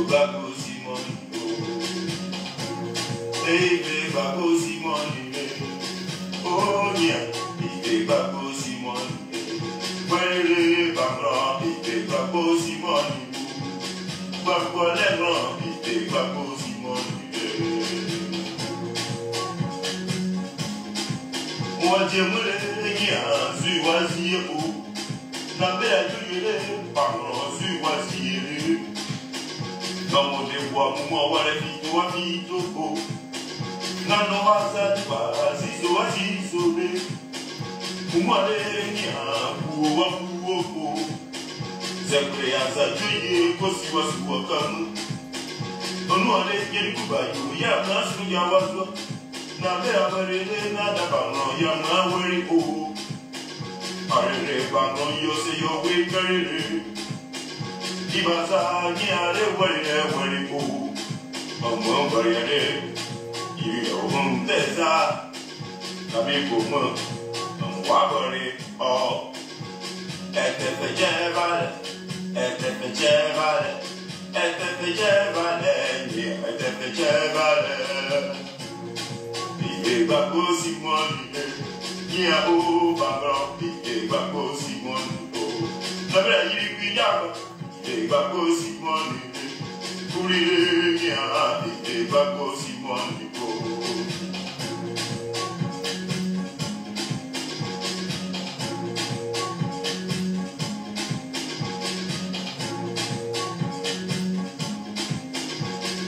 bako simoni Ebe bako simoni Oh yeah Ebe bako simoni Wele bakro Ebe bako simoni Bako legro Ebe bako simoni Wajemule ya ziwaziye o Na bea tuyele bakro ziwaziye Namo de bois wale fito wa fito ko Nano wasa diba zizo wa zizo de Umale ni ha kuwa kuwa ko Zekre ya za tuye kosi wa suwa kanu Onu ale yeri kubayu ya nasu ya wazwa Na bea barele na dabano ya maweri o Arere bano yo se yo we karele Ibaza ni are wari ko Omo bari are Iyo hunteza Nabi ko mo Wa bari o Ete fejevale Ete fejevale Ete fejevale Ete fejevale Ibe bako simoni Nia o bagro Ibe bako simoni Nabra yiri kwijaba Bako simoni, kurire ya, bako simoni ko.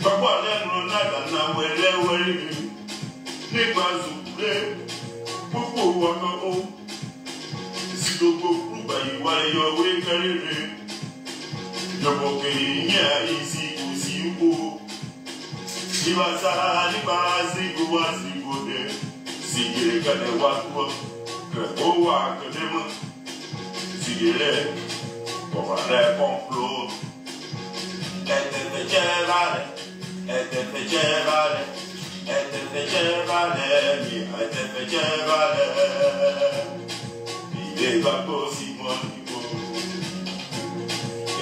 Bako aleno nada na wele, nípa zure, popo wako o. Sidogo kuba iwa yo we karire. Yoboke ya isi usiku Iwasa nipa zigu de Sigire kade wakwa Krebo wakadema Sigire Kovare konflo Ete fejevale Ete fejevale Ete fejevale Ete fejevale Ide bako simoni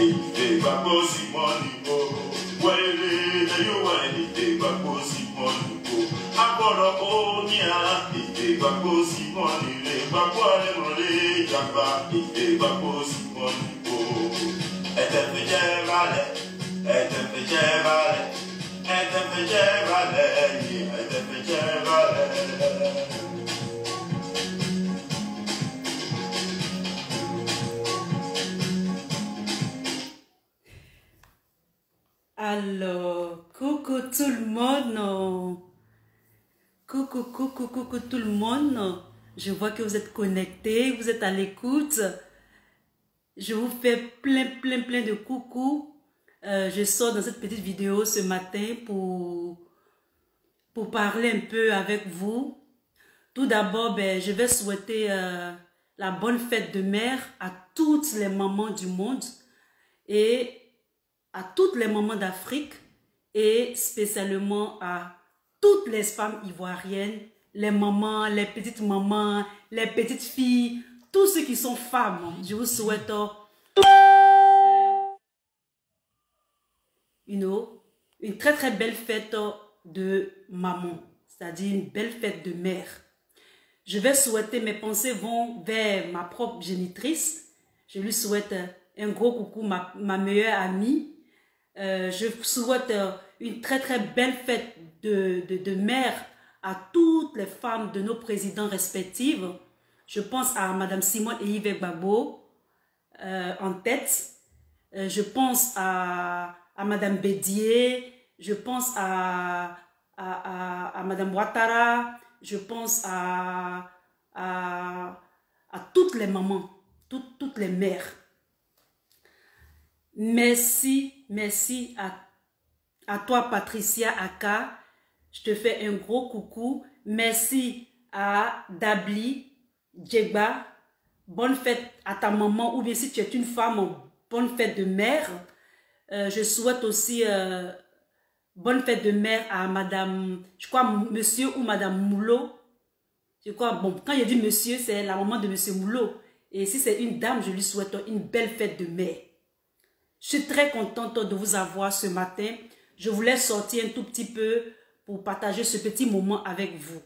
Ite bako simoni ko Wele na yo wele Ite bako simoni ko Akoro o nia Ite bako simoni le Bako ale mole jamba Ite bako simoni ko Ete fejevale Ete fejevale Ete fejevale Ete fejevale Alors, coucou tout le monde. Coucou tout le monde. Je vois que vous êtes connectés, vous êtes à l'écoute. Je vous fais plein de coucou. Je sors dans cette petite vidéo ce matin pour parler un peu avec vous. Tout d'abord, je vais souhaiter la bonne fête de mère à toutes les mamans du monde et à toutes les mamans d'Afrique et spécialement à toutes les femmes ivoiriennes, les mamans, les petites filles, tous ceux qui sont femmes. Je vous souhaite une très belle fête de maman, c'est-à-dire une belle fête de mère. Je vais souhaiter, mes pensées vont vers ma propre génitrice. Je lui souhaite un gros coucou, ma meilleure amie. Je souhaite une très belle fête de mère à toutes les femmes de nos présidents respectifs. Je pense à Madame Simone et Yves Gbagbo en tête. Je pense à Madame Bédier. Je pense à Madame Ouattara. Je pense à toutes les mamans, toutes les mères. Merci à toi Patricia Aka, je te fais un gros coucou. Merci à Dabli, Djegba, bonne fête à ta maman, ou bien si tu es une femme, bonne fête de mère. Je souhaite aussi bonne fête de mère à Madame, je crois Monsieur ou Madame Moulot. Je crois, bon, quand je dis Monsieur, c'est la maman de Monsieur Moulot. Et si c'est une dame, je lui souhaite une belle fête de mère. Je suis très contente de vous avoir ce matin. Je voulais sortir un tout petit peu pour partager ce petit moment avec vous.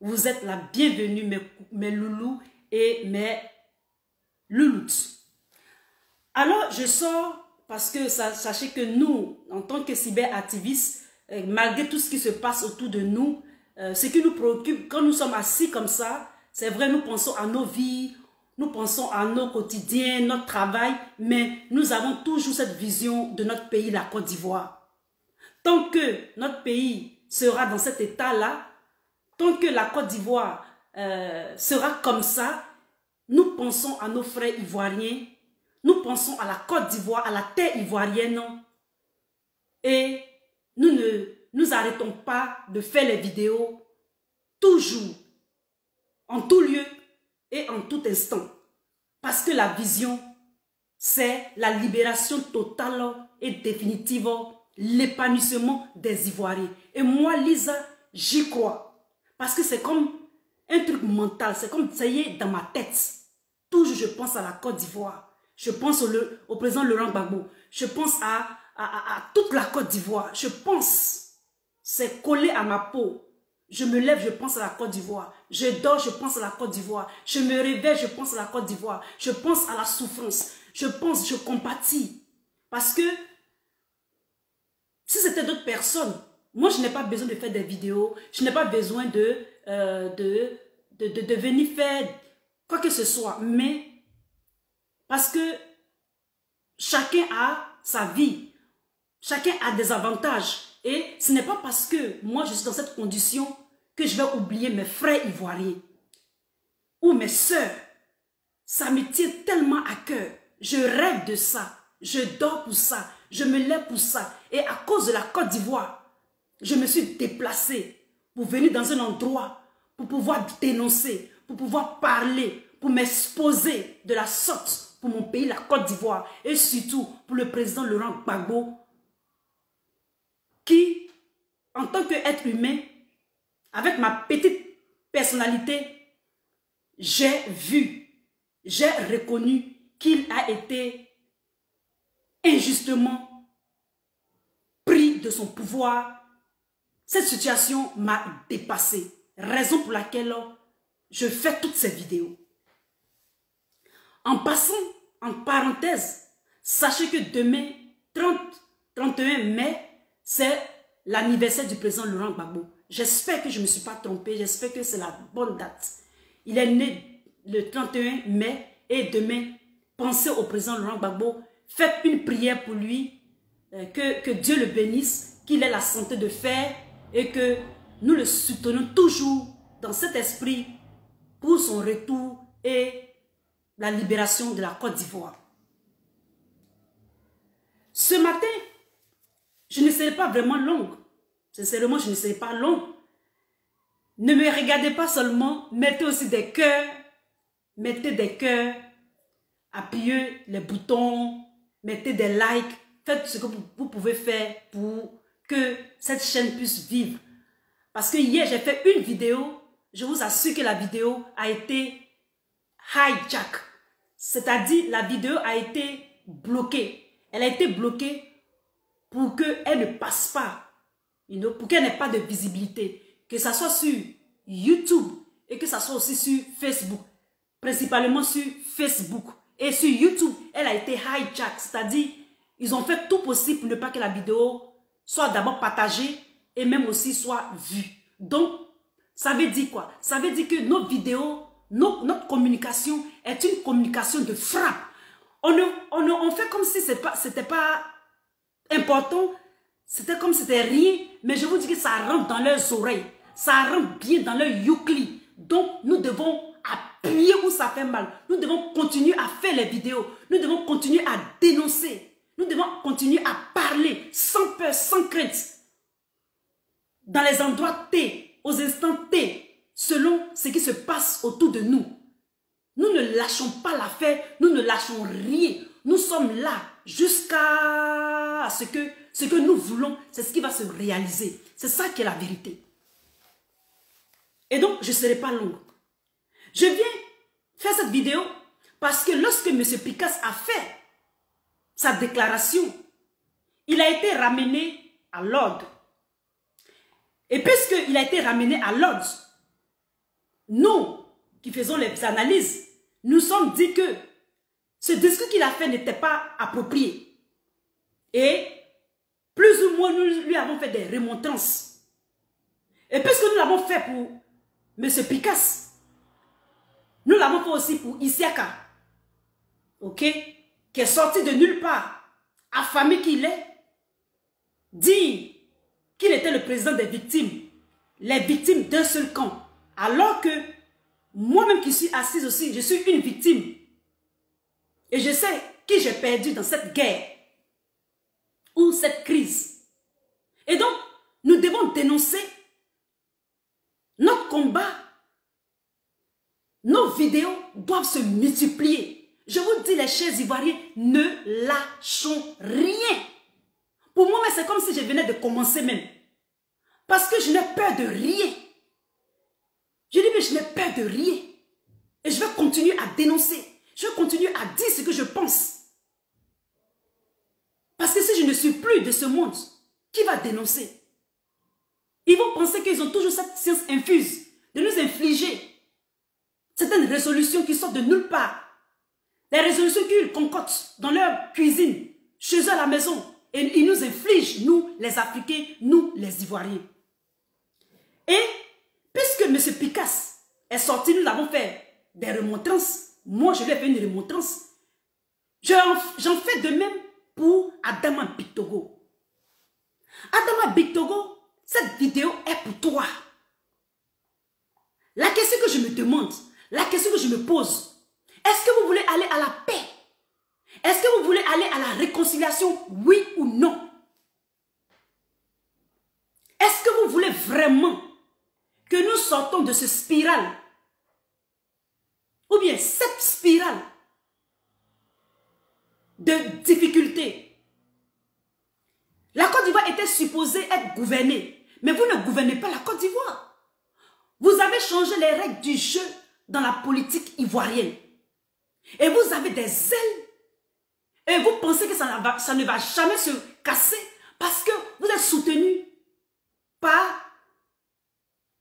Vous êtes la bienvenue, mes loulous et mes louloutes. Alors, je sors parce que sachez que nous, en tant que cyberactivistes, malgré tout ce qui se passe autour de nous, ce qui nous préoccupe quand nous sommes assis comme ça, c'est vrai, nous pensons à nos vies, nous pensons à nos quotidiens, notre travail, mais nous avons toujours cette vision de notre pays, la Côte d'Ivoire. Tant que notre pays sera dans cet état-là, tant que la Côte d'Ivoire sera comme ça, nous pensons à nos frères ivoiriens, nous pensons à la Côte d'Ivoire, à la terre ivoirienne, et nous ne nous arrêtons pas de faire les vidéos toujours, en tout lieu et en tout instant. Parce que la vision, c'est la libération totale et définitive, l'épanouissement des Ivoiriens. Et moi, Lisa, j'y crois. Parce que c'est comme un truc mental, c'est comme ça y est dans ma tête. Toujours, je pense à la Côte d'Ivoire. Je pense au président Laurent Gbagbo. Je pense à toute la Côte d'Ivoire. Je pense, c'est collé à ma peau. Je me lève, je pense à la Côte d'Ivoire. Je dors, je pense à la Côte d'Ivoire. Je me réveille, je pense à la Côte d'Ivoire. Je pense à la souffrance. Je pense, je compatis. Parce que si c'était d'autres personnes, moi je n'ai pas besoin de faire des vidéos. Je n'ai pas besoin de venir faire quoi que ce soit. Mais parce que chacun a sa vie. Chacun a des avantages. Et ce n'est pas parce que moi je suis dans cette condition que je vais oublier mes frères ivoiriens ou mes sœurs. Ça me tient tellement à cœur. Je rêve de ça. Je dors pour ça. Je me lève pour ça. Et à cause de la Côte d'Ivoire, je me suis déplacée pour venir dans un endroit, pour pouvoir dénoncer, pour pouvoir parler, pour m'exposer de la sorte pour mon pays, la Côte d'Ivoire. Et surtout pour le président Laurent Gbagbo, qui, en tant qu'être humain, avec ma petite personnalité, j'ai vu, j'ai reconnu qu'il a été injustement pris de son pouvoir. Cette situation m'a dépassée, raison pour laquelle je fais toutes ces vidéos. En passant, en parenthèse, sachez que demain, 31 mai, c'est l'anniversaire du président Laurent Gbagbo. J'espère que je ne me suis pas trompée, j'espère que c'est la bonne date. Il est né le 31 mai et demain, pensez au président Laurent Gbagbo, faites une prière pour lui, que Dieu le bénisse, qu'il ait la santé de fer et que nous le soutenons toujours dans cet esprit pour son retour et la libération de la Côte d'Ivoire. Ce matin, je ne serai pas vraiment longue. Sincèrement, je ne serai pas longue. Ne me regardez pas seulement, mettez aussi des cœurs. Mettez des cœurs. Appuyez les boutons. Mettez des likes. Faites ce que vous pouvez faire pour que cette chaîne puisse vivre. Parce que hier, j'ai fait une vidéo. Je vous assure que la vidéo a été hijack. C'est-à-dire, la vidéo a été bloquée. Elle a été bloquée pour qu'elle ne passe pas, pour qu'elle n'ait pas de visibilité, que ça soit sur YouTube et que ça soit aussi sur Facebook, principalement sur Facebook. Et sur YouTube, elle a été hijack, c'est-à-dire, ils ont fait tout possible pour ne pas que la vidéo soit d'abord partagée et même aussi soit vue. Donc, ça veut dire quoi? Ça veut dire que nos vidéos, notre communication est une communication de frappe. On fait comme si c'était pas important, c'était comme si c'était rien, mais je vous dis que ça rentre dans leurs oreilles, ça rentre bien dans leur youkli. Donc nous devons appuyer où ça fait mal, nous devons continuer à faire les vidéos, nous devons continuer à dénoncer, nous devons continuer à parler sans peur, sans crainte, dans les endroits T, aux instants T, selon ce qui se passe autour de nous. Nous ne lâchons pas l'affaire, nous ne lâchons rien. Nous sommes là jusqu'à ce que nous voulons, c'est ce qui va se réaliser. C'est ça qui est la vérité. Et donc, je ne serai pas longue. Je viens faire cette vidéo parce que lorsque M. Picasse a fait sa déclaration, il a été ramené à l'ordre. Et puisqu'il a été ramené à l'ordre, nous qui faisons les analyses, nous sommes dit que ce discours qu'il a fait n'était pas approprié. Et plus ou moins, nous lui avons fait des remontrances. Et puisque nous l'avons fait pour M. Picasse, nous l'avons fait aussi pour Isiaka, ok, qui est sorti de nulle part, affamé qu'il est, dit qu'il était le président des victimes, les victimes d'un seul camp, alors que moi-même qui suis assise aussi, je suis une victime. Et je sais qui j'ai perdu dans cette guerre ou cette crise. Et donc, nous devons dénoncer notre combat. Nos vidéos doivent se multiplier. Je vous dis, les chers Ivoiriens, ne lâchons rien. Pour moi, c'est comme si je venais de commencer même. Parce que je n'ai peur de rien. Je dis, mais je n'ai peur de rien. Et je vais continuer à dénoncer. Je vais continuer à dire ce que je pense. Parce que si je ne suis plus de ce monde, qui va dénoncer? Ils vont penser qu'ils ont toujours cette science infuse de nous infliger certaines résolutions qui sortent de nulle part. Des résolutions qu'ils concoctent dans leur cuisine, chez eux à la maison. Et ils nous infligent, nous les Africains, nous les Ivoiriens. Et puisque M. Picasse est sorti, nous avons fait des remontrances. Moi, je lui ai fait une remontrance. J'en fais de même pour Adama Bictogo. Adama Bictogo, cette vidéo est pour toi. La question que je me demande, la question que je me pose, est-ce que vous voulez aller à la paix? Est-ce que vous voulez aller à la réconciliation, oui ou non? Est-ce que vous voulez vraiment que nous sortons de ce spirale? Ou bien cette spirale de difficultés? La Côte d'Ivoire était supposée être gouvernée, mais vous ne gouvernez pas la Côte d'Ivoire. Vous avez changé les règles du jeu dans la politique ivoirienne. Et vous avez des ailes. Et vous pensez que ça ne va jamais se casser parce que vous êtes soutenu par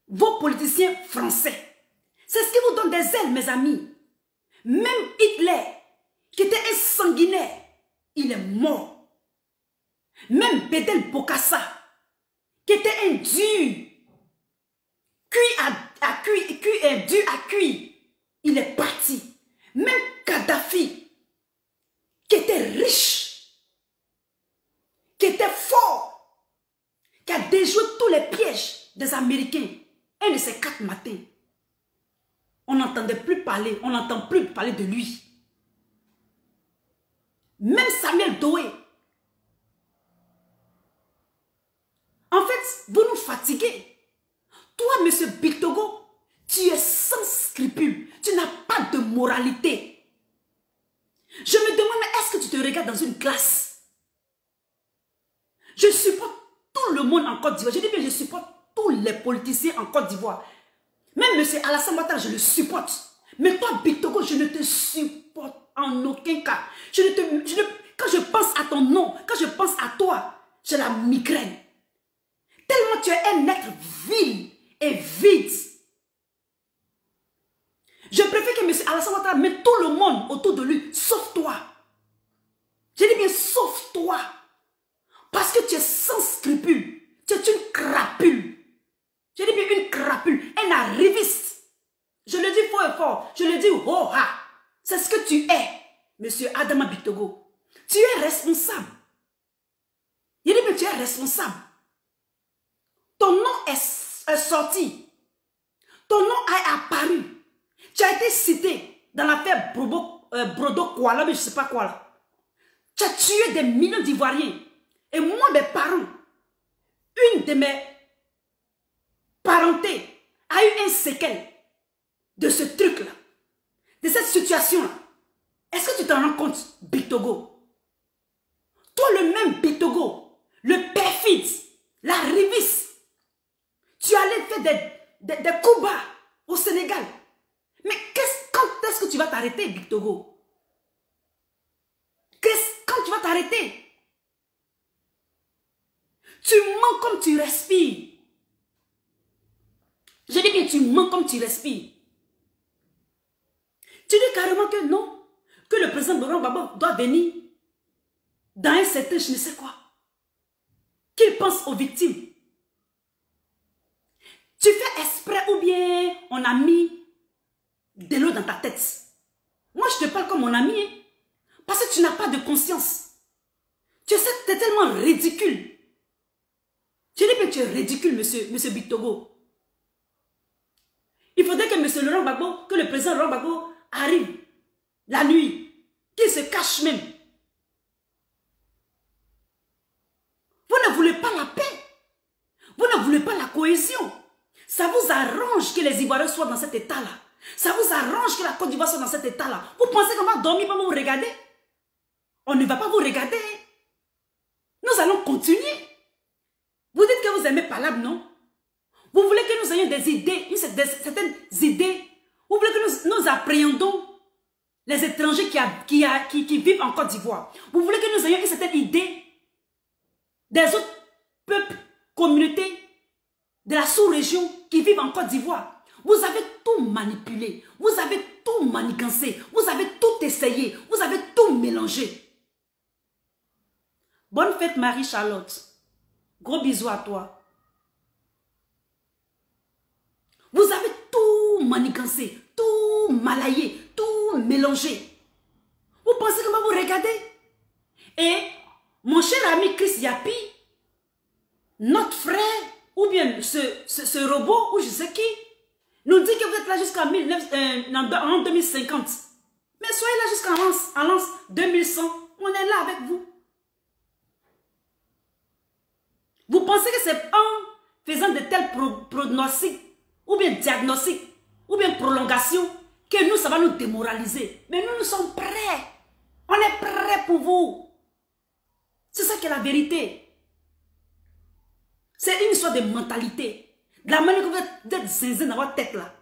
vos politiciens français. C'est ce qui vous donne des ailes, mes amis. Même Hitler, qui était un sanguinaire, il est mort. Même Bedel Bokassa, qui était un dur, dur à cuire, il est parti. Même Kadhafi, qui était riche, qui était fort, qui a déjoué tous les pièges des Américains, un de ces 4 matins, on n'entendait plus parler, on n'entend plus parler de lui. Même Samuel Doe. En fait, vous nous fatiguez. Toi, monsieur Bictogo, tu es sans scrupules. Tu n'as pas de moralité. Je me demande, mais est-ce que tu te regardes dans une glace? Je supporte tout le monde en Côte d'Ivoire. Je dis bien, je supporte tous les politiciens en Côte d'Ivoire. Même M. Alassane Ouattara, je le supporte. Mais toi, Bictogo, je ne te supporte en aucun cas. Quand je pense à ton nom, quand je pense à toi, j'ai la migraine. Tellement tu es un être vil et vide. Je préfère que M. Alassane Ouattara mette tout le monde autour de lui, sauf toi. Je dis bien, sauf toi. Parce que tu es sans scrupules. Tu es une crapule. Je dis bien une crapule, un arriviste. Je le dis fort et fort. Je le dis oh ha. C'est ce que tu es, monsieur Adama Bictogo. Tu es responsable. Je dis bien tu es responsable. Ton nom est sorti. Ton nom a apparu. Tu as été cité dans l'affaire Brodo Kuala, mais je ne sais pas quoi là. Tu as tué des millions d'Ivoiriens. Et moi, mes parents, une de mes parentés a eu un séquel de ce truc-là, de cette situation-là. Est-ce que tu t'en rends compte, Bictogo? Toi, le même Bictogo, le perfide, l'arriviste, tu allais faire des coups bas au Sénégal. Mais quand est-ce que tu vas t'arrêter, Bictogo? Quand tu vas t'arrêter? arrêter. Tu mens comme tu respires. Je dis bien, tu mens comme tu respires. Tu dis carrément que non, que le président Laurent Gbagbo doit venir dans un certain je ne sais quoi. Qu'il pense aux victimes. Tu fais exprès ou bien on a mis de l'eau dans ta tête. Moi, je te parle comme mon ami, hein, parce que tu n'as pas de conscience. Tu sais, tu es tellement ridicule. Tu dis que tu es ridicule, monsieur Bitogo. Il faudrait que monsieur Laurent Gbagbo, que le président Laurent Gbagbo arrive la nuit, qu'il se cache même. Vous ne voulez pas la paix. Vous ne voulez pas la cohésion. Ça vous arrange que les Ivoiriens soient dans cet état-là. Ça vous arrange que la Côte d'Ivoire soit dans cet état-là. Vous pensez qu'on va dormir pour vous regarder? On ne va pas vous regarder. Nous allons continuer. Vous dites que vous aimez Palab, non? Vous voulez que nous ayons des idées, certaines idées. Vous voulez que nous appréhendons les étrangers qui vivent en Côte d'Ivoire. Vous voulez que nous ayons une certaine idée des autres peuples, communautés de la sous-région qui vivent en Côte d'Ivoire. Vous avez tout manipulé, vous avez tout manigancé, vous avez tout essayé, vous avez tout mélangé. Bonne fête Marie-Charlotte. Gros bisous à toi. Vous avez tout manigancé, tout malaillé, tout mélangé. Vous pensez qu'on va vous regarder? Et mon cher ami Chris Yapi, notre frère, ou bien ce robot, ou je sais qui, nous dit que vous êtes là jusqu'en 2050. Mais soyez là jusqu'en l'an 2100. On est là avec vous. Vous pensez que c'est en faisant de tels pronostics, ou bien diagnostics, ou bien prolongations, que nous, ça va nous démoraliser. Mais nous sommes prêts. On est prêts pour vous. C'est ça qui est la vérité. C'est une histoire de mentalité. De la manière que vous êtes zinzin dans votre tête là.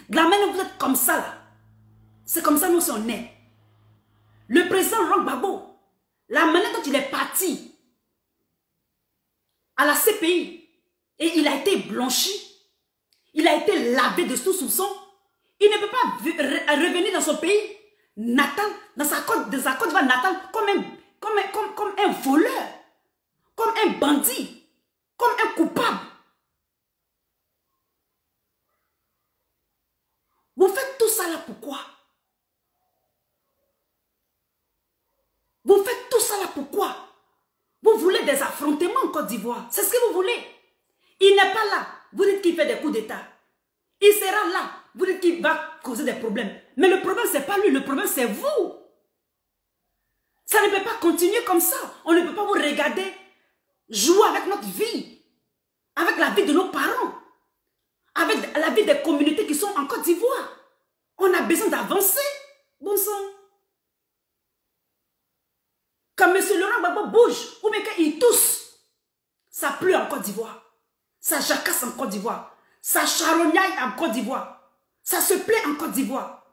De la manière que vous êtes comme ça là. C'est comme ça nous sommes nés. Le président Laurent Gbagbo, la manière dont il est parti à la CPI et il a été blanchi, il a été lavé de tout soupçon, il ne peut pas revenir dans son pays natal, dans sa Côte d'Ivoire natale comme un voleur, comme un bandit, comme un coupable. Vous faites tout ça là pourquoi? Vous faites tout ça là pourquoi? Vous voulez des affrontements en Côte d'Ivoire. C'est ce que vous voulez. Il n'est pas là. Vous dites qu'il fait des coups d'État. Il sera là. Vous dites qu'il va causer des problèmes. Mais le problème, ce n'est pas lui. Le problème, c'est vous. Ça ne peut pas continuer comme ça. On ne peut pas vous regarder jouer avec notre vie. Avec la vie de nos parents. Avec la vie des communautés qui sont en Côte d'Ivoire. On a besoin d'avancer. Bon sang. Quand M. Laurent Gbagbo bouge, ou bien qu'il tousse, ça pleut en Côte d'Ivoire. Ça jacasse en Côte d'Ivoire. Ça charognaille en Côte d'Ivoire. Ça se plaît en Côte d'Ivoire.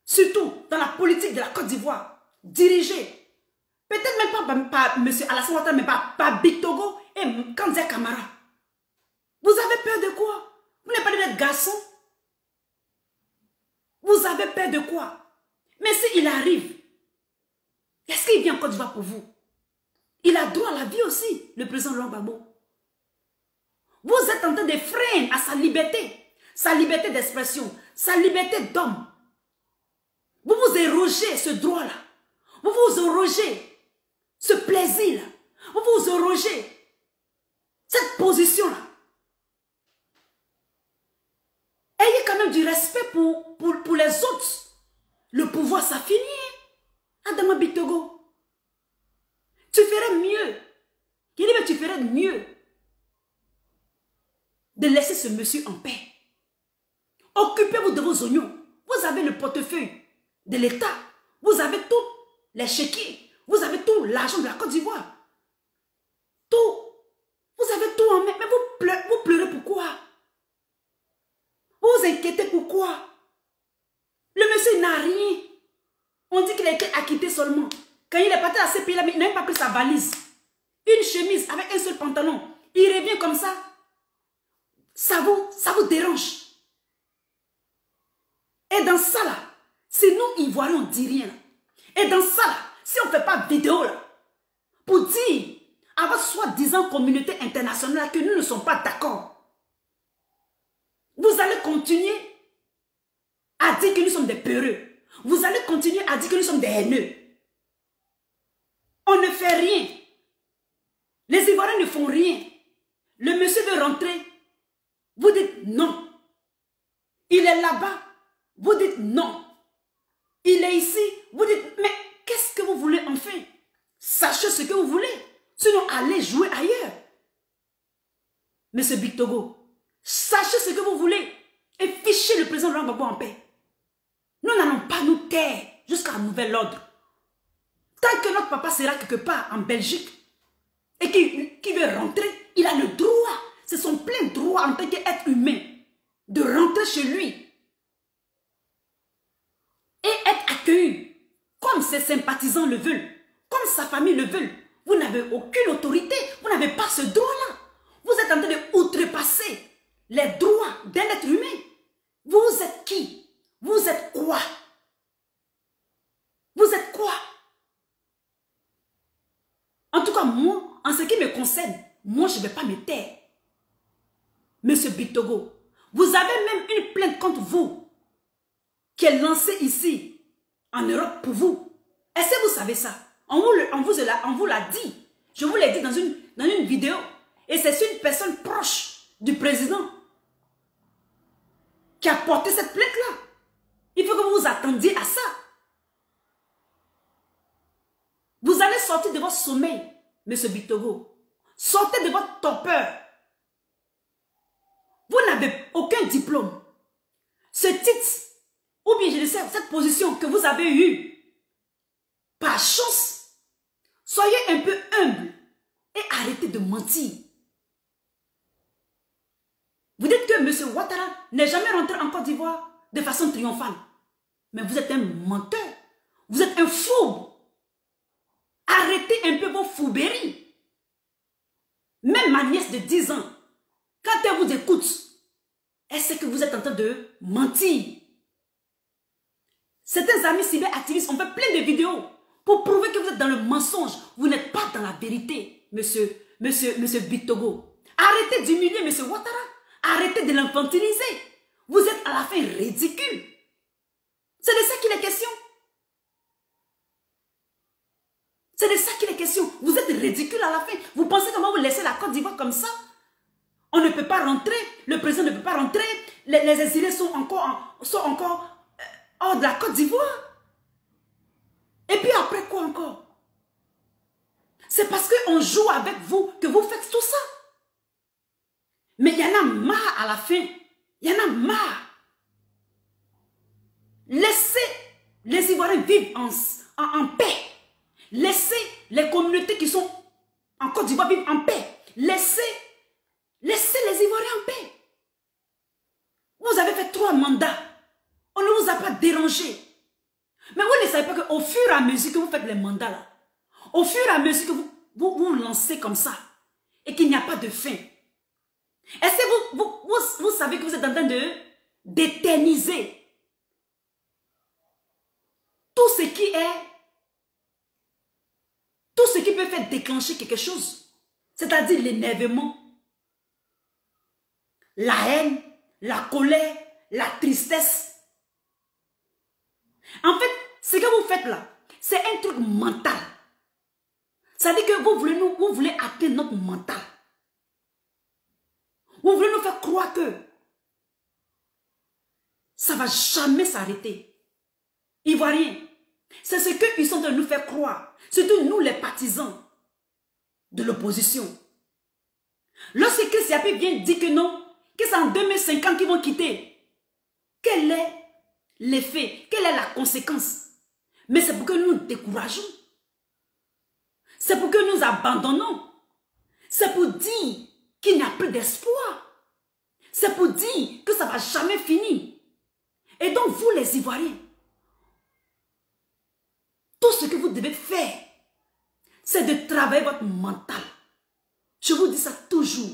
Surtout dans la politique de la Côte d'Ivoire. Dirigée. Peut-être même pas M. Alassane Ouattara, mais pas Bitogo et Kandia Kamara. Vous avez peur de quoi? Vous n'êtes pas des garçons. Vous avez peur de quoi? Mais s'il arrive, est-ce qu'il vient en Côte d'Ivoire pour vous? Il a droit à la vie aussi, le président Laurent Gbagbo. Vous êtes en train de freiner à sa liberté d'expression, sa liberté d'homme. Vous vous érogez ce droit-là. Vous vous érogez ce plaisir-là. Vous vous érogez cette position-là. Ayez quand même du respect pour les autres. Le pouvoir, ça finit. Adama Bitogo, tu ferais mieux. Tu ferais mieux de laisser ce monsieur en paix. Occupez-vous de vos oignons. Vous avez le portefeuille de l'État. Vous avez tous les chéquiers. Vous avez tout l'argent de la Côte d'Ivoire. Tout. Vous avez tout en main. Mais vous pleurez pourquoi? Vous vous inquiétez pourquoi? Le monsieur n'a rien. On dit qu'il a été acquitté seulement. Quand il est parti à ce pays-là, il n'a même pas pris sa valise. Une chemise avec un seul pantalon. Il revient comme ça. Ça vous dérange. Et dans ça là, si nous Ivoiriens on ne dit rien. Et dans ça là, si on ne fait pas vidéo là, pour dire à votre soi-disant communauté internationale que nous ne sommes pas d'accord, vous allez continuer à dire que nous sommes des peureux. Vous allez continuer à dire que nous sommes des haineux. On ne fait rien. Les Ivoiriens ne font rien. Le monsieur veut rentrer. Vous dites non. Il est là-bas. Vous dites non. Il est ici. Vous dites, mais qu'est-ce que vous voulez enfin? Sachez ce que vous voulez. Sinon, allez jouer ailleurs. Monsieur Big Togo, sachez ce que vous voulez et fichez le président Laurent Gbagbo en paix. Nous n'allons pas nous taire jusqu'à un nouvel ordre. Tant que notre papa sera quelque part en Belgique et qui veut rentrer, il a le droit, c'est son plein droit en tant qu'être humain, de rentrer chez lui et être accueilli comme ses sympathisants le veulent, comme sa famille le veut. Vous n'avez aucune autorité, vous n'avez pas ce droit-là. Vous êtes en train de outrepasser les droits d'un être humain. Vous êtes qui? Vous êtes quoi? Vous êtes quoi? En tout cas, moi, en ce qui me concerne, moi, je ne vais pas me taire. Monsieur Big Togo, vous avez même une plainte contre vous qui est lancée ici, en Europe, pour vous. Est-ce que vous savez ça? On vous l'a dit. Je vous l'ai dit dans une vidéo. Et c'est une personne proche du président qui a porté cette plainte-là. Il faut que vous vous attendiez à ça. Vous allez sortir de votre sommeil, monsieur Big Togo. Sortez de votre torpeur. Vous n'avez aucun diplôme. Ce titre, ou bien je ne sais, cette position que vous avez eue, par chance, soyez un peu humble et arrêtez de mentir. Vous dites que M. Ouattara n'est jamais rentré en Côte d'Ivoire de façon triomphale. Mais vous êtes un menteur. Vous êtes un fou. Arrêtez un peu vos fouberies. Même ma nièce de 10 ans, quand elle vous écoute, elle sait que vous êtes en train de mentir. Certains amis cyberactivistes ont fait plein de vidéos pour prouver que vous êtes dans le mensonge. Vous n'êtes pas dans la vérité, monsieur Big Togo. Arrêtez d'humilier M. Ouattara. Arrêtez de l'infantiliser. Vous êtes à la fin ridicule. C'est de ça qu'il est question. C'est de ça qu'il est question. Vous êtes ridicule à la fin. Vous pensez comment vous laissez la Côte d'Ivoire comme ça? On ne peut pas rentrer. Le président ne peut pas rentrer. Les exilés sont encore hors de la Côte d'Ivoire. Et puis après quoi encore? C'est parce qu'on joue avec vous que vous faites tout ça. Mais il y en a marre à la fin. Il y en a marre. Laissez les Ivoiriens vivre en paix. Laissez les communautés qui sont en Côte d'Ivoire vivre en paix. Laissez les Ivoiriens en paix. Vous avez fait 3 mandats. On ne vous a pas dérangé. Mais vous ne savez pas qu'au fur et à mesure que vous faites les mandats là, au fur et à mesure que vous lancez comme ça, et qu'il n'y a pas de fin, est-ce que vous savez que vous êtes en train d'éterniser tout ce qui peut faire déclencher quelque chose, c'est-à-dire l'énervement, la haine, la colère, la tristesse. En fait, ce que vous faites là, c'est un truc mental. Ça veut dire que vous voulez atteindre notre mental. Vous voulez nous faire croire que ça ne va jamais s'arrêter. Ivoiriens, c'est ce qu'ils sont en train de nous faire croire. Surtout nous les partisans de l'opposition. Lorsque Chris Yapi vient dire que non, que c'est en 2050 qu'ils vont quitter, quel est l'effet? Quelle est la conséquence? Mais c'est pour que nous nous décourageons. C'est pour que nous abandonnons. C'est pour dire qu'il n'y a plus d'espoir. C'est pour dire que ça ne va jamais finir. Et donc vous les Ivoiriens, Tout ce que vous devez faire, c'est de travailler votre mental. Je vous dis ça toujours.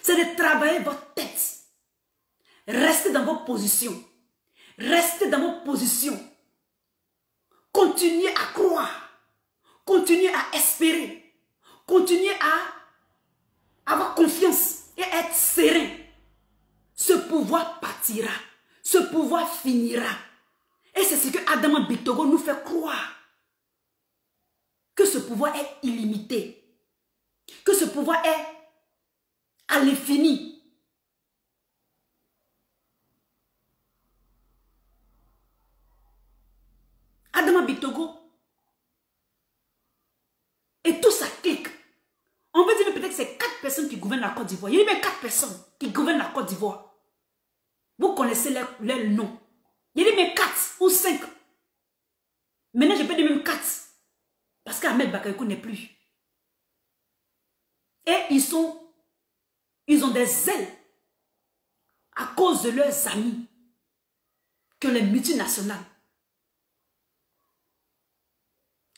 C'est de travailler votre tête. Restez dans vos positions. Restez dans vos positions. Continuez à croire. Continuez à espérer. Continuez à avoir confiance et être serein. Ce pouvoir partira. Ce pouvoir finira. Et c'est ce que Adama Bictogo nous fait croire. Que ce pouvoir est illimité. Que ce pouvoir est à l'infini. Adama Bictogo. Et tout ça clique. On peut dire peut-être que c'est 4 personnes qui gouvernent la Côte d'Ivoire. Il y a même 4 personnes qui gouvernent la Côte d'Ivoire. Vous connaissez leurs noms. Il y a même 4 ou 5. Maintenant, je peux dire même 4. Parce qu'Ahmed Bakayoko n'est plus. Et ils ont des ailes à cause de leurs amis que les multinationales.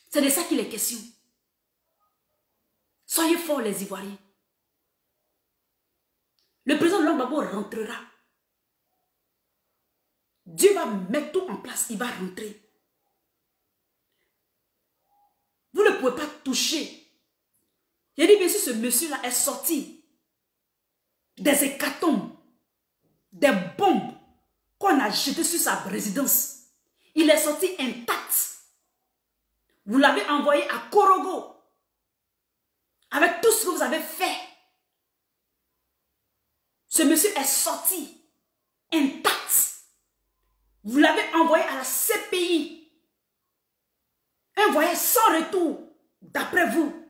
C'est de ça qu'il est question. Soyez forts les Ivoiriens. Le président Laurent Gbagbo rentrera. Dieu va mettre tout en place, il va rentrer. Vous ne pouvez pas toucher. J'ai dit bien sûr ce monsieur-là est sorti des hécatombes, des bombes qu'on a jetées sur sa résidence. Il est sorti intact. Vous l'avez envoyé à Korogo. Avec tout ce que vous avez fait. Ce monsieur est sorti intact. Vous l'avez envoyé à la CPI. Un voyage sans retour, d'après vous.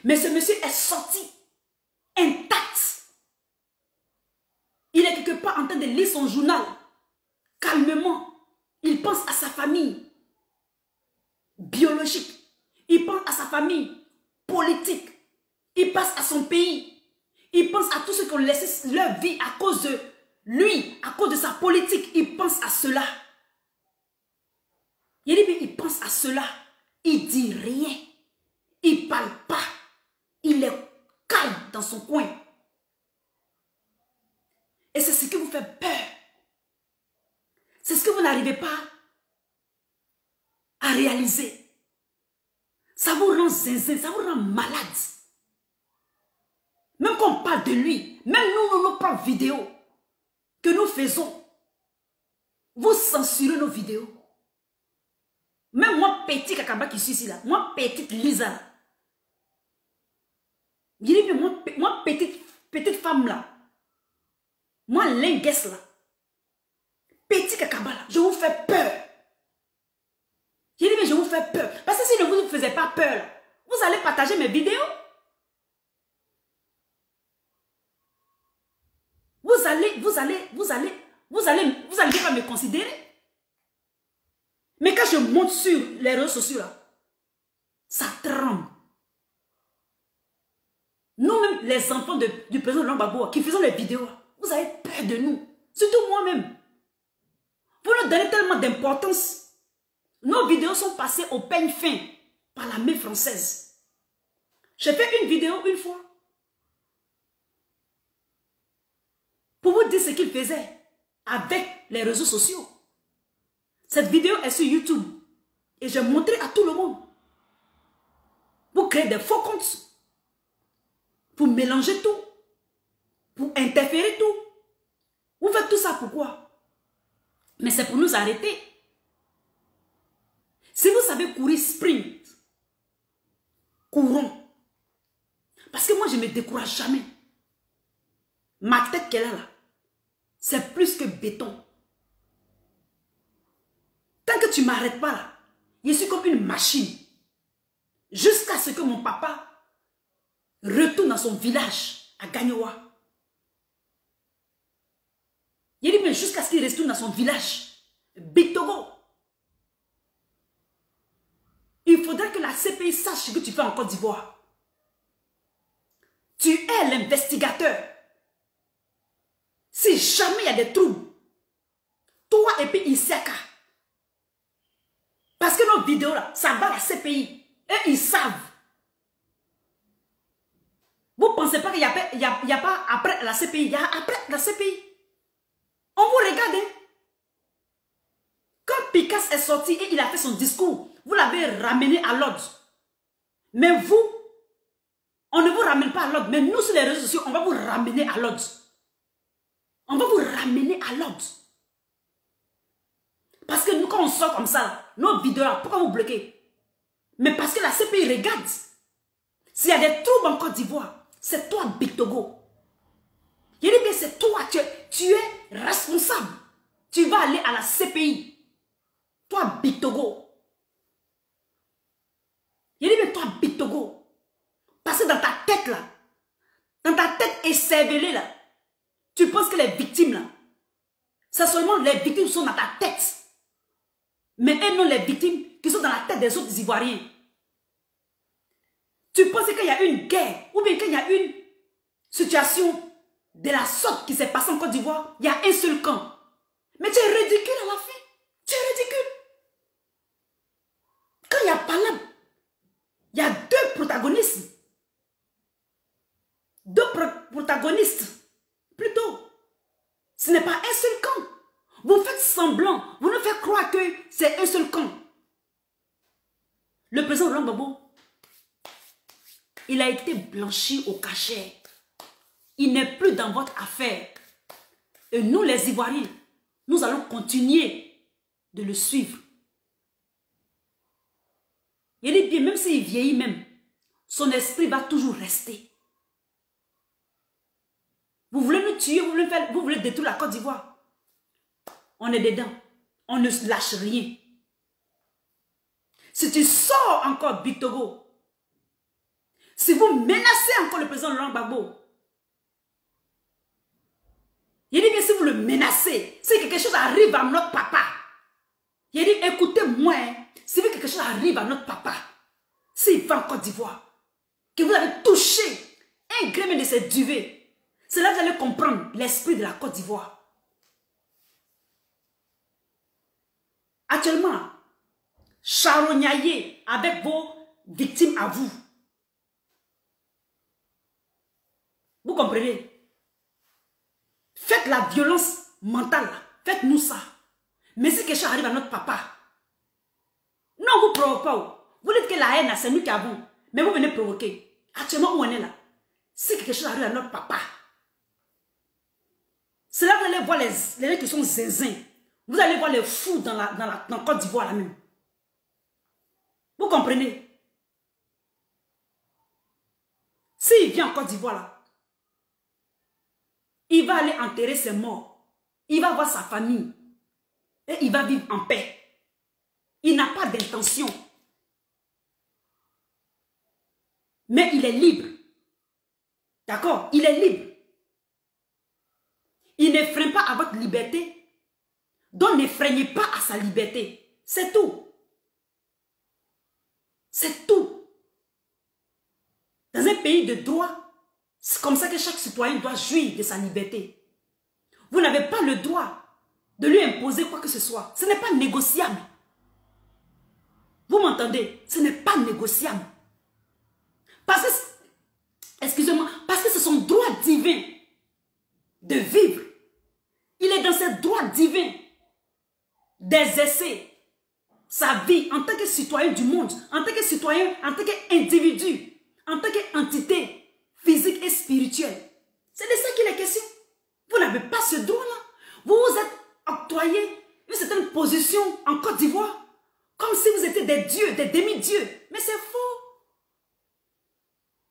Mais ce monsieur est sorti intact. Il est quelque part en train de lire son journal. Calmement. Il pense à sa famille biologique. Il pense à sa famille politique. Il pense à son pays. Il pense à tous ceux qui ont laissé leur vie à cause de lui, à cause de sa politique. Il pense à cela. Il pense à cela. Il dit rien. Il ne parle pas. Il est calme dans son coin. Et c'est ce qui vous fait peur. C'est ce que vous n'arrivez pas à réaliser. Ça vous rend zinzin, ça vous rend malade. Même quand on parle de lui, même nous, nos propres vidéos que nous faisons, vous censurez nos vidéos. Même moi, petit Kakaba qui suis ici là, moi, petite Lisa là. Je dis, mais moi petite femme là, moi, linguesse là, petit Kakaba là, je vous fais peur. J'ai dit, mais je vous fais peur. Parce que si je ne vous faisais pas peur, là, vous allez partager mes vidéos. Vous allez pas me considérer. Mais quand je monte sur les réseaux sociaux, là, ça tremble. Nous-mêmes, les enfants du président Laurent Gbagbo, qui faisons les vidéos, vous avez peur de nous. Surtout moi-même. Vous nous donnez tellement d'importance. Nos vidéos sont passées au peigne fin par la main française. J'ai fait une vidéo une fois pour vous dire ce qu'il faisait avec les réseaux sociaux. Cette vidéo est sur YouTube et j'ai montré à tout le monde. Vous créez des faux comptes pour mélanger tout, pour interférer tout. Vous faites tout ça pourquoi? Mais c'est pour nous arrêter. Si vous savez courir sprint, courons. Parce que moi, je ne me décourage jamais. Ma tête qu'elle a là, c'est plus que béton. Tant que tu ne m'arrêtes pas là, je suis comme une machine. Jusqu'à ce que mon papa retourne dans son village à Gagnoa. Il dit, mais jusqu'à ce qu'il retourne dans son village, Bictogo. Il faudrait que la CPI sache ce que tu fais en Côte d'Ivoire. Tu es l'investigateur. Si jamais il y a des troubles, toi et puis Iseka, Parce que nos vidéos là, ça va la CPI. Et ils savent. Vous ne pensez pas qu'il n'y a pas après la CPI, il y a après la CPI. On vous regarde. Hein? Quand Picasso est sorti et il a fait son discours, vous l'avez ramené à l'ordre. Mais vous, on ne vous ramène pas à l'ordre. Mais nous, sur les réseaux sociaux, on va vous ramener à l'ordre. On va vous ramener à l'ordre. Parce que nous, quand on sort comme ça, nos vidéos, là, pourquoi vous bloquez? Mais parce que la CPI regarde. S'il y a des troubles en Côte d'Ivoire, c'est toi, Big Togo. Il dit bien, c'est toi, tu es responsable. Tu vas aller à la CPI. Toi, Big Togo. Il dit bien, toi, Big Togo. Parce que dans ta tête, là, dans ta tête écervelée, là, tu penses que les victimes, là, c'est seulement les victimes qui sont dans ta tête. Mais elles non les victimes qui sont dans la tête des autres Ivoiriens. Tu penses qu'il y a une guerre ou bien qu'il y a une situation de la sorte qui s'est passée en Côte d'Ivoire, il y a un seul camp. Mais tu es ridicule à la fin. Tu es ridicule. Quand il y a Palam, il y a deux protagonistes. Deux protagonistes. Plutôt. Ce n'est pas un seul camp. Vous faites semblant. Vous nous faites croire que c'est un seul camp. Le président Laurent Gbagbo, il a été blanchi au cachet. Il n'est plus dans votre affaire. Et nous, les Ivoiriens, nous allons continuer de le suivre. Il dit bien, même s'il vieillit même, son esprit va toujours rester. Vous voulez nous tuer, vous voulez détruire la Côte d'Ivoire. On est dedans. On ne lâche rien. Si tu sors encore, Big Togo, si vous menacez encore le président Laurent Gbagbo, il dit bien si vous le menacez, si quelque chose arrive à notre papa, il dit écoutez-moi, si quelque chose arrive à notre papa, s'il va en Côte d'Ivoire, que vous avez touché un grain de ces duvets, c'est là que vous allez comprendre l'esprit de la Côte d'Ivoire. Actuellement, charognaillez avec vos victimes à vous. Vous comprenez? Faites la violence mentale. Faites-nous ça. Mais si quelque chose arrive à notre papa, non, vous ne provoquez pas. Vous dites que la haine, c'est nous qui avons. Mais vous venez provoquer. Actuellement, où on est là? Si quelque chose arrive à notre papa, c'est là que vous allez voir les gens qui sont zinzins. Vous allez voir les fous dans Côte d'Ivoire là même. Vous comprenez? S'il vient en Côte d'Ivoire là, il va aller enterrer ses morts. Il va voir sa famille. Et il va vivre en paix. Il n'a pas d'intention. Mais il est libre. D'accord? Il est libre. Il ne freine pas à votre liberté. Donc ne freinez pas à sa liberté. C'est tout. C'est tout. Dans un pays de droit, c'est comme ça que chaque citoyen doit jouir de sa liberté. Vous n'avez pas le droit de lui imposer quoi que ce soit. Ce n'est pas négociable. Vous m'entendez? Ce n'est pas négociable. Parce que, excusez-moi, parce que c'est son droit divin de vivre. Il est dans ses droits divins d'exercer sa vie en tant que citoyen du monde, en tant que citoyen, en tant qu'individu, en tant qu'entité physique et spirituelle. C'est de ça qu'il est question. Vous n'avez pas ce droit-là. Vous vous êtes octroyé une certaine position en Côte d'Ivoire, comme si vous étiez des dieux, des demi-dieux. Mais c'est faux.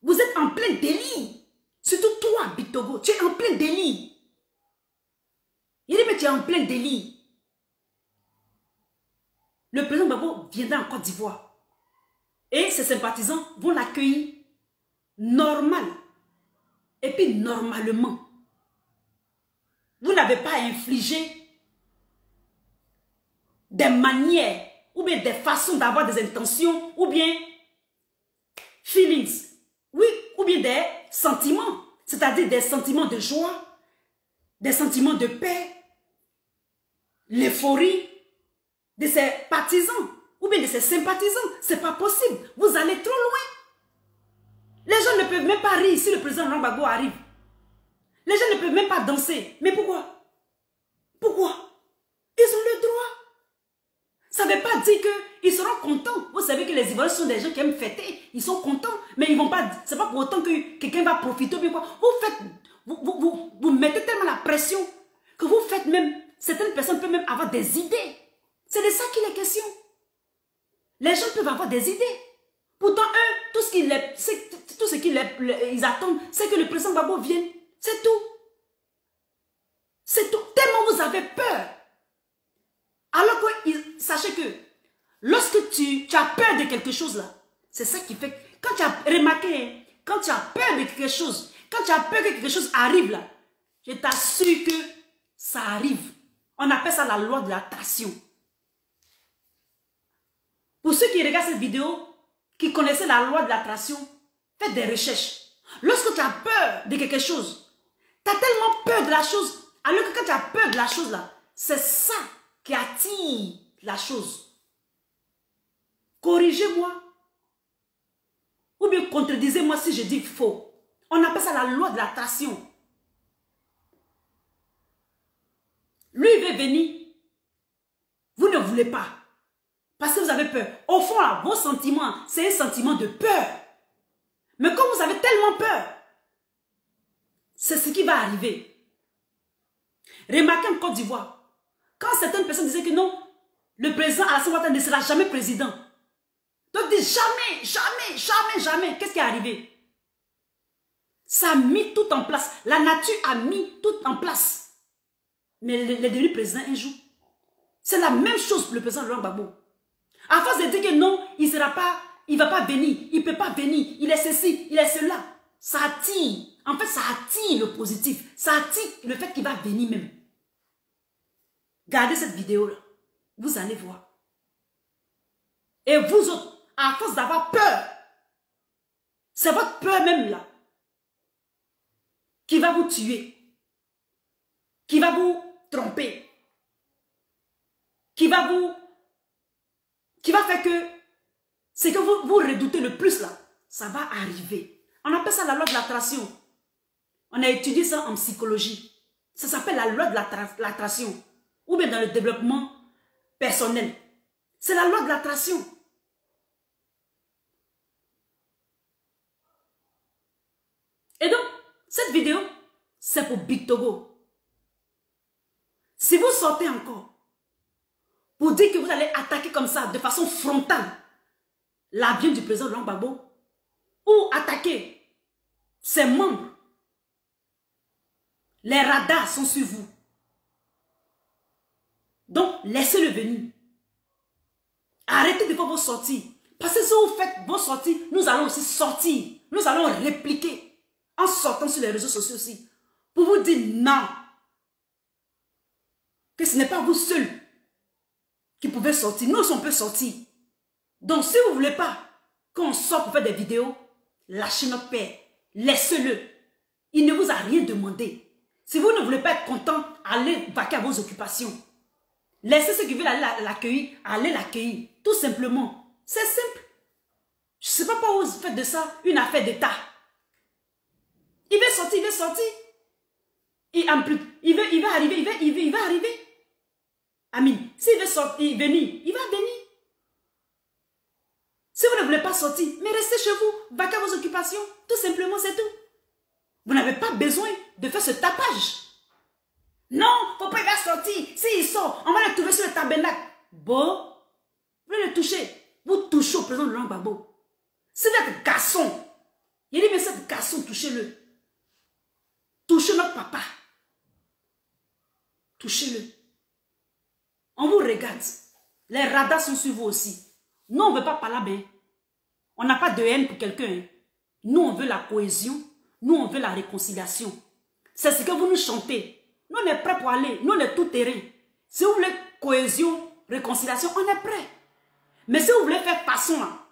Vous êtes en plein délit. Surtout toi, Big Togo, tu es en plein délit. Il dit, mais tu es en plein délit. Le président Gbagbo viendra en Côte d'Ivoire. Et ses sympathisants vont l'accueillir normal. Et puis normalement. Vous n'avez pas infligé des manières ou bien des façons d'avoir des intentions ou bien feelings. Oui, ou bien des sentiments. C'est-à-dire des sentiments de joie, des sentiments de paix, l'euphorie de ses partisans ou ou bien de ses sympathisants. C'est pas possible. Vous allez trop loin. Les gens ne peuvent même pas rire si le président Laurent Gbagbo arrive. Les gens ne peuvent même pas danser. Mais pourquoi? Pourquoi? Ils ont le droit. Ça ne veut pas dire qu'ils seront contents. Vous savez que les Ivoiriens sont des gens qui aiment fêter. Ils sont contents. Mais ils vont pas. C'est pas pour autant que quelqu'un va profiter. Bien quoi. Vous faites. Vous mettez tellement la pression que vous faites même. Certaines personnes peuvent même avoir des idées. C'est de ça qu'il est question. Les gens peuvent avoir des idées. Pourtant, eux, tout ce qu'ils attendent, c'est que le président Gbagbo vienne. C'est tout. C'est tout. Tellement vous avez peur. Alors que, sachez que, lorsque tu as peur de quelque chose là, c'est ça qui fait que, quand tu as remarqué, quand tu as peur de quelque chose, quand tu as peur que quelque chose arrive là, je t'assure que ça arrive. On appelle ça la loi de l'attraction. Pour ceux qui regardent cette vidéo, qui connaissaient la loi de l'attraction, faites des recherches. Lorsque tu as peur de quelque chose, tu as tellement peur de la chose, alors que quand tu as peur de la chose là, c'est ça qui attire la chose. Corrigez-moi. Ou bien contredisez-moi si je dis faux. On appelle ça la loi de l'attraction. Lui, il veut venir. Vous ne voulez pas. Parce que vous avez peur. Au fond, là, vos sentiments, c'est un sentiment de peur. Mais comme vous avez tellement peur, c'est ce qui va arriver. Remarquez en Côte d'Ivoire, quand certaines personnes disaient que non, le président Alassane Ouattara ne sera jamais président. Donc, ils disent jamais, jamais, jamais, jamais. Qu'est-ce qui est arrivé? Ça a mis tout en place. La nature a mis tout en place. Mais il est devenu président un jour. C'est la même chose pour le président Laurent Gbagbo. À force de dire que non, il ne va pas venir, il ne peut pas venir, il est ceci, il est cela. Ça attire. En fait, ça attire le positif. Ça attire le fait qu'il va venir même. Gardez cette vidéo-là. Vous allez voir. Et vous autres, à force d'avoir peur, c'est votre peur même là qui va vous tuer, qui va vous tromper, qui va faire que ce que vous redoutez le plus là, ça va arriver. On appelle ça la loi de l'attraction. On a étudié ça en psychologie. Ça s'appelle la loi de l'attraction. Ou bien dans le développement personnel. C'est la loi de l'attraction. Et donc, cette vidéo, c'est pour Big Togo. Si vous sortez encore pour dire que vous allez attaquer comme ça, de façon frontale, l'avion du président Laurent Gbagbo, ou attaquer ses membres, les radars sont sur vous. Donc, laissez-le venir. Arrêtez de faire vos sorties. Parce que si vous faites vos sorties, nous allons aussi sortir. Nous allons répliquer en sortant sur les réseaux sociaux aussi. Pour vous dire non. Que ce n'est pas vous seul qui pouvez sortir. Nous aussi, on peut sortir. Donc, si vous ne voulez pas qu'on sorte pour faire des vidéos, lâchez notre père. Laissez-le. Il ne vous a rien demandé. Si vous ne voulez pas être content, allez vaquer à vos occupations. Laissez ceux qui veulent aller l'accueillir, allez l'accueillir. Tout simplement. C'est simple. Je ne sais pas pourquoi vous faites de ça une affaire d'État. Il va sortir, il va sortir. Et en plus, il va arriver, il va arriver. Amin, s'il veut sortir, venir, il va venir. Si vous ne voulez pas sortir, mais restez chez vous, vaquez à vos occupations. Tout simplement, c'est tout. Vous n'avez pas besoin de faire ce tapage. Non, faut pas y faire sortir. S'il sort, on va le trouver sur le tabernacle. Bon, vous voulez le toucher. Vous touchez au président de Laurent Gbagbo. C'est votre garçon. Il dit, mais c'est garçon, touchez-le. Touchez notre papa. Touchez-le. On vous regarde. Les radars sont sur vous aussi. Nous, on ne veut pas parler bien. On n'a pas de haine pour quelqu'un. Nous, on veut la cohésion. Nous, on veut la réconciliation. C'est ce que vous nous chantez. Nous, on est prêts pour aller. Nous, on est tout terrain. Si vous voulez cohésion, réconciliation, on est prêts. Mais si vous voulez faire façon, là,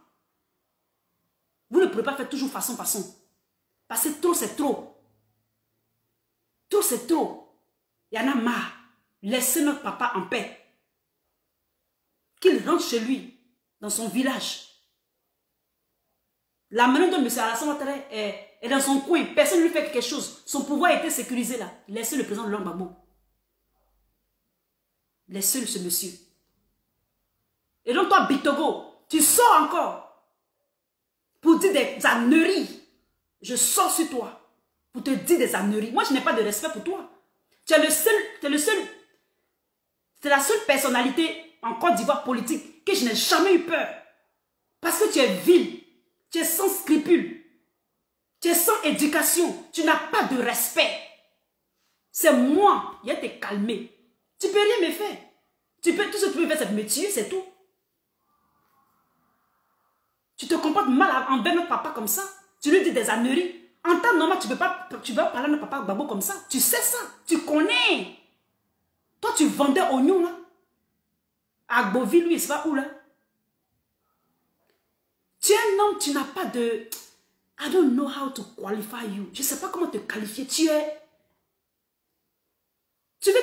vous ne pourrez pas faire toujours façon. Parce que trop, c'est trop. Trop, c'est trop. Il y en a marre. Laissez notre papa en paix. Qu'il rentre chez lui. dans son village. La main de M. Alassane Ouattara est dans son coin. Personne ne lui fait quelque chose. Son pouvoir était sécurisé là. Laissez le président de Gbagbo. Laissez ce monsieur. Et donc toi, Bictogo, tu sors encore pour dire des âneries. Je sors sur toi pour te dire des âneries. Moi, je n'ai pas de respect pour toi. Tu es la seule personnalité en Côte d'Ivoire politique que je n'ai jamais eu peur. Parce que tu es vil, tu es sans scrupules, tu es sans éducation, tu n'as pas de respect. C'est moi qui ai été calmé. Tu peux rien me faire. Tout ce que tu peux faire, c'est me tuer, c'est tout. Tu te comportes mal envers notre papa comme ça. Tu lui dis des âneries. En temps normal, tu ne peux pas parler à notre papa Gbagbo comme ça. Tu sais ça. Tu connais. Toi, tu vendais oignon là. À Gboville, lui, il se va où là? Tu es un homme, tu n'as pas de... I don't know how to qualify you. Je ne sais pas comment te qualifier. Tu veux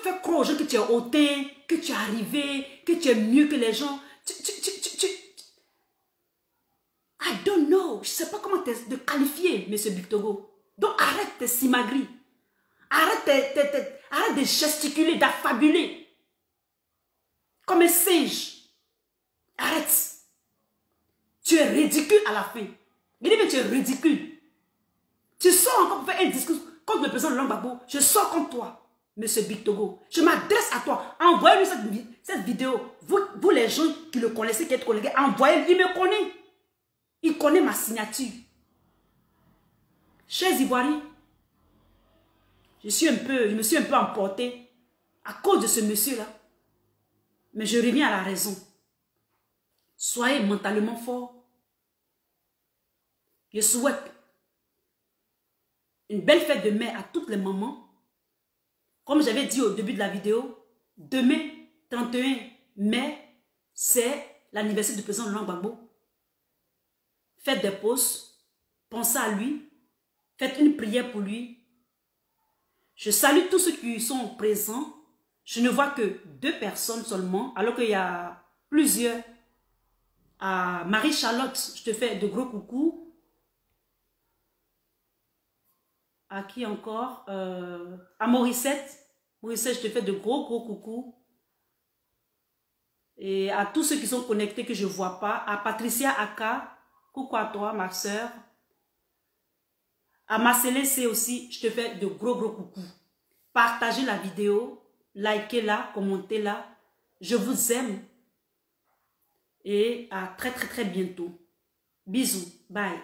faire croire aux gens que tu es hautain, que tu es arrivé, que tu es mieux que les gens. I don't know. Je ne sais pas comment te qualifier, M. Bictogo. Donc arrête tes simagris. Arrête de gesticuler, d'affabuler. Comme un singe. Arrête. Tu es ridicule à la fin. Il dit, mais tu es ridicule. Tu sors encore pour faire un discours contre le président de Gbagbo. Je sors contre toi, M. Bictogo. Je m'adresse à toi. Envoyez-lui cette vidéo. Vous les gens qui le connaissez, qui êtes collègues, envoyez-lui. Il me connaît. Il connaît ma signature. Chers Ivoiriens, je me suis un peu emporté à cause de ce monsieur-là. Mais je reviens à la raison. Soyez mentalement forts. Je souhaite une belle fête de mai à toutes les mamans. Comme j'avais dit au début de la vidéo, demain, 31 mai, c'est l'anniversaire du président Laurent Gbagbo. Faites des pauses, pensez à lui, faites une prière pour lui. Je salue tous ceux qui sont présents. Je ne vois que 2 personnes seulement, alors qu'il y a plusieurs. À Marie-Charlotte, je te fais de gros coucou. À qui encore? À Morissette. Morissette, je te fais de gros coucou. Et à tous ceux qui sont connectés que je ne vois pas. À Patricia Aka. Coucou à toi, ma soeur. À Marcelé C aussi, je te fais de gros coucou. Partagez la vidéo, likez-la, commentez-la. Je vous aime. Et à très bientôt. Bisous. Bye.